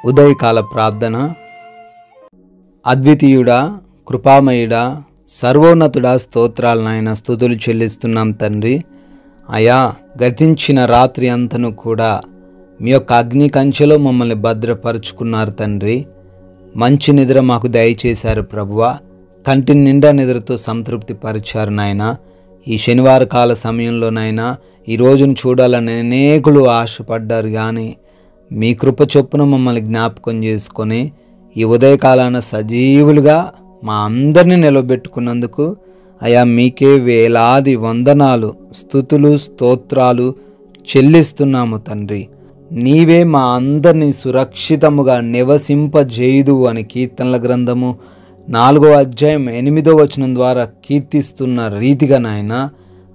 ఉదయకాల ప్రార్థన. అద్వితీయుడా, కృపామయుడా, సర్వోన్నతుడా, స్తోత్రాలు నాయన, స్తుతులు చెల్లిస్తున్నాం తండ్రి. అయా, గతించిన రాత్రి అంతను కూడా మీ యొక్క అగ్ని కంచెలో మమ్మల్ని భద్రపరుచుకున్నారు తండ్రి. మంచి నిద్ర మాకు దయచేశారు ప్రభువా. కంటి నిండా నిద్రతో సంతృప్తి పరిచారు నాయన. ఈ శనివార కాల సమయంలోనైనా ఈ రోజును చూడాలని అనేకులు ఆశపడ్డారు, కానీ మీ కృప చొప్పున మమ్మల్ని జ్ఞాపకం చేసుకొని ఈ ఉదయకాలాన సజీవులుగా మా అందరినీ నిలబెట్టుకున్నందుకు అయా మీకే వేలాది వందనాలు, స్తుతులు, స్తోత్రాలు చెల్లిస్తున్నాము తండ్రి. నీవే మా అందరినీ సురక్షితముగా నివసింపజేయుదు అని కీర్తనల గ్రంథము 4వ అధ్యాయం 8వ వచనం ద్వారా కీర్తిస్తున్న రీతిగా నాయన,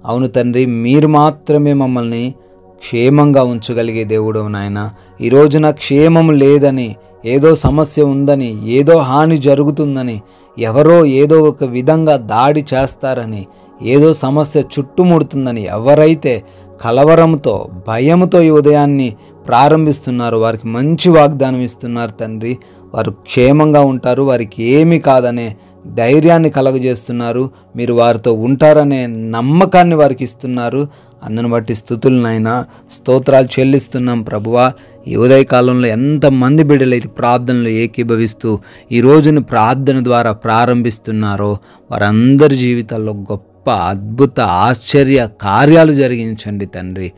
అవును తండ్రి, మీరు మాత్రమే మమ్మల్ని క్షేమంగా ఉంచగలిగే దేవుడు నాయన. ఈ రోజున క్షేమం లేదని, ఏదో సమస్య ఉందని, ఏదో హాని జరుగుతుందని, ఎవరో ఏదో ఒక విధంగా దాడి చేస్తారని, ఏదో సమస్య చుట్టుముడుతుందని ఎవరైతే కలవరంతో, భయంతో ఈ ఉదయాన్ని ప్రారంభిస్తున్నారు, వారికి మంచి వాగ్దానం ఇస్తున్నారు తండ్రి. వారు క్షేమంగా ఉంటారు, వారికి ఏమీ కాదనే ధైర్యాన్ని కలగజేస్తున్నారు. మీరు వారితో ఉంటారనే నమ్మకాన్ని వారికి ఇస్తున్నారు. అందును బట్టి స్తుతులనైనా, స్తోత్రాలు చెల్లిస్తున్నాం ప్రభువా. ఈ ఉదయకాలంలో ఎంతమంది బిడ్డలైతే ప్రార్థనలు ఏకీభవిస్తూ ఈ రోజును ప్రార్థన ద్వారా ప్రారంభిస్తున్నారో వారందరి జీవితాల్లో గొప్ప అద్భుత ఆశ్చర్య కార్యాలు జరిగించండి తండ్రి.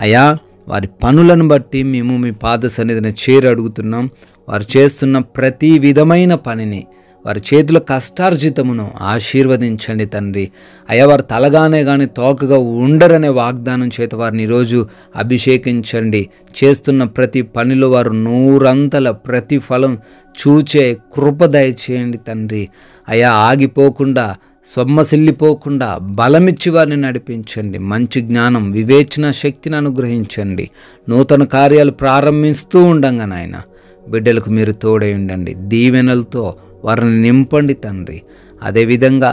అయా, వారి పనులను బట్టి మేము మీ పాద సన్నిధిని చేరి అడుగుతున్నాం. వారు చేస్తున్న ప్రతి విధమైన పనిని, వారి చేతుల కష్టార్జితమును ఆశీర్వదించండి తండ్రి. అయ్యా, వారు తలగానే కానీ తోకగా ఉండరనే వాగ్దానం చేత వారిని ఈరోజు అభిషేకించండి. చేస్తున్న ప్రతి పనిలో వారు 100 ప్రతిఫలం చూచే కృప దయచేయండి తండ్రి. అయ్యా, ఆగిపోకుండా, సొమ్మసిల్లిపోకుండా బలమిచ్చి వారిని నడిపించండి. మంచి జ్ఞానం, వివేచన శక్తిని అనుగ్రహించండి. నూతన కార్యాలు ప్రారంభిస్తూ ఉండంగా నాయన, బిడ్డలకు మీరు తోడై ఉండండి. దీవెనలతో వారిని నింపండి తండ్రి. అదేవిధంగా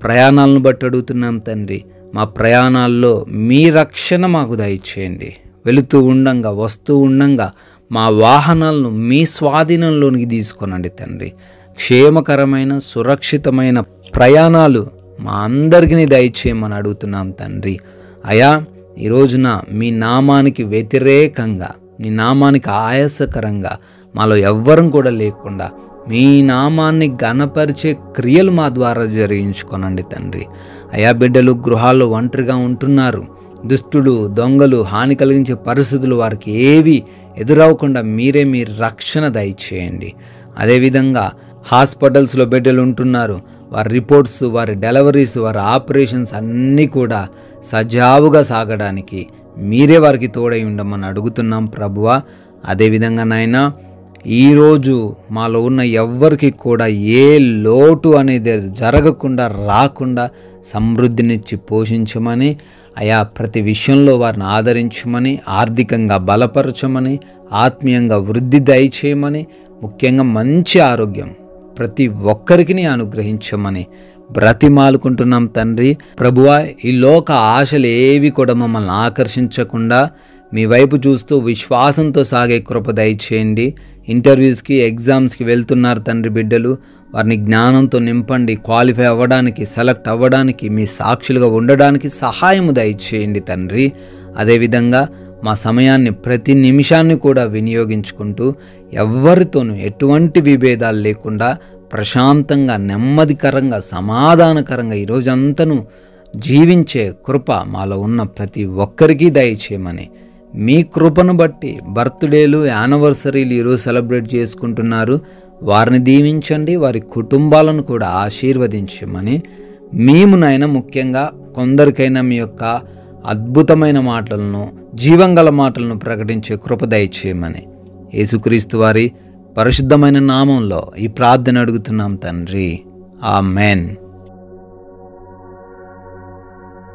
ప్రయాణాలను బట్టి అడుగుతున్నాం తండ్రి, మా ప్రయాణాల్లో మీ రక్షణ మాకు దయచేయండి. వెళుతూ ఉండంగా, వస్తూ ఉండంగా మా వాహనాలను మీ స్వాధీనంలోనికి తీసుకొనండి తండ్రి. క్షేమకరమైన, సురక్షితమైన ప్రయాణాలు మా అందరికీ దయచేయమని అడుగుతున్నాం తండ్రి. అయా, ఈ రోజున మీ నామానికి వ్యతిరేకంగా, మీ నామానికి ఆయాసకరంగా మాలో ఎవ్వరం కూడా లేకుండా మీ నామాన్ని ఘనపరిచే క్రియలు మా ద్వారా జరిగించుకోనండి తండ్రి. అయా, బిడ్డలు గృహాల్లో ఒంటరిగా ఉంటున్నారు. దుష్టులు, దొంగలు, హాని కలిగించే పరిస్థితులు వారికి ఏవి ఎదురవకుండా మీరే మీ రక్షణ దయచేయండి. అదేవిధంగా హాస్పిటల్స్లో బిడ్డలు ఉంటున్నారు. వారి రిపోర్ట్స్, వారి డెలివరీస్, వారి ఆపరేషన్స్ అన్నీ కూడా సజావుగా సాగడానికి మీరే వారికి తోడై ఉండమని అడుగుతున్నాం ప్రభువా. అదేవిధంగా నాయనా, ఈరోజు మాలో ఉన్న ఎవ్వరికి కూడా ఏ లోటు అనేది జరగకుండా, రాకుండా సమృద్ధినిచ్చి పోషించమని, అయా ప్రతి విషయంలో వారిని ఆదరించమని, ఆర్థికంగా బలపరచమని, ఆత్మీయంగా వృద్ధి దయచేయమని, ముఖ్యంగా మంచి ఆరోగ్యం ప్రతి ఒక్కరికి అనుగ్రహించమని బ్రతిమాలుకుంటున్నాం తండ్రి. ప్రభువా, ఈ లోక ఆశలు ఏవి కూడా మమ్మల్ని ఆకర్షించకుండా మీ వైపు చూస్తూ విశ్వాసంతో సాగే కృప దయచేయండి. ఇంటర్వ్యూస్కి, ఎగ్జామ్స్కి వెళ్తున్నారు తండ్రి బిడ్డలు, వారిని జ్ఞానంతో నింపండి. క్వాలిఫై అవ్వడానికి, సెలెక్ట్ అవ్వడానికి, మీ సాక్షులుగా ఉండడానికి సహాయము దయచేయండి తండ్రి. అదేవిధంగా మా సమయాన్ని, ప్రతి నిమిషాన్ని కూడా వినియోగించుకుంటూ ఎవరితోనూ ఎటువంటి విభేదాలు లేకుండా ప్రశాంతంగా, నెమ్మదికరంగా, సమాధానకరంగా ఈరోజంతను జీవించే కృప మాలో ఉన్న ప్రతి ఒక్కరికి దయచేయమని, మీ కృపను బట్టి బర్త్డేలు, యానివర్సరీలు ఈరోజు సెలబ్రేట్ చేసుకుంటున్నారు, వారిని దీవించండి. వారి కుటుంబాలను కూడా ఆశీర్వదించమని మేము నాయన, ముఖ్యంగా కొందరికైనా మీ యొక్క అద్భుతమైన మాటలను, జీవంగల మాటలను ప్రకటించే కృప దయచేయమని యేసుక్రీస్తు వారి పరిశుద్ధమైన నామంలో ఈ ప్రార్థన అడుగుతున్నాం తండ్రి. ఆమెన్.